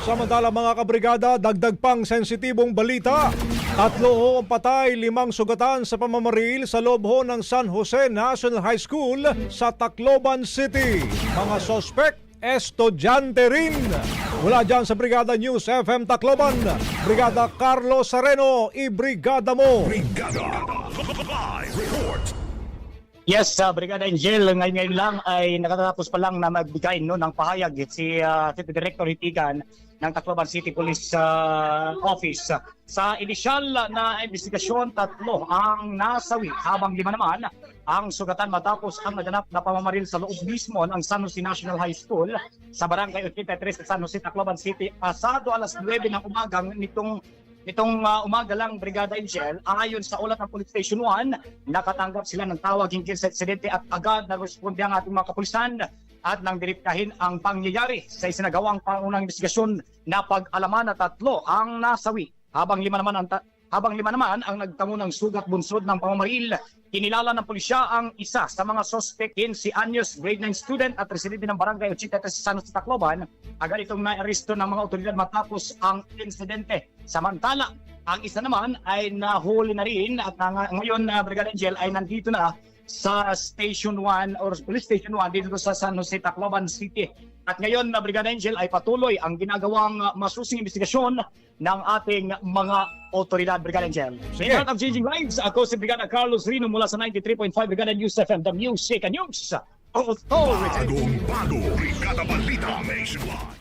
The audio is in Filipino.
Samantala mga kabrigada, dagdag pang sensitibong balita. 3 ho ang patay, 5 sugatan sa pamamaril sa loob ho ng San Jose National High School sa Tacloban City. Mga sospek, estudyante rin. Mula dyan sa Brigada News FM Tacloban, Brigada Carlos Sereno, i-brigada mo. Brigada Live Report. Yes, Brigada Angel, ngayon lang ay nakatapos pa lang na magbigay ng pahayag si City Director Hitigan ng Tacloban City Police Office. Sa inisyal na investigasyon, 3 ang nasawi habang 5 naman ang sugatan matapos ang naganap na pamamaril sa loob mismo ng San Jose National High School sa Barangay 83 sa San Jose, Tacloban City. Pasado alas 9 ng umagang Nitong umaga lang, Brigada Angel, ayon sa ulat ng Police Station 1, nakatanggap sila ng tawag hinggil sa insidente at agad nag-responde ang ating mga kapulisan at nang diripkahin ang pangyayari sa isinagawang pangunang investigasyon na pag-alaman na 3 ang nasawi. Habang 5 naman ang nagtamo ng sugat bunsod ng pamamaril. Kinilala ng pulisya ang isa sa mga suspektin, si Anyos, grade 9 student at residente ng Barangay 83 sa San Jose, Tacloban. Agad itong naaresto ng mga otoridad matapos ang insidente. Samantala, ang isa naman ay nahuli na rin at ngayon Brigada Angel ay nandito na sa Station 1 or Police Station 1 dito sa San Jose, Tacloban City. At ngayon Brigada Angel ay patuloy ang ginagawang masusing investigasyon ng ating mga otoridad, Brigada Angel. Sige. In of Changing Lives, ako si Brigada Carlos Rino mula sa 93.5 Brigada News FM, the Music and News Authority. Bagong Brigada Balita Nationwide.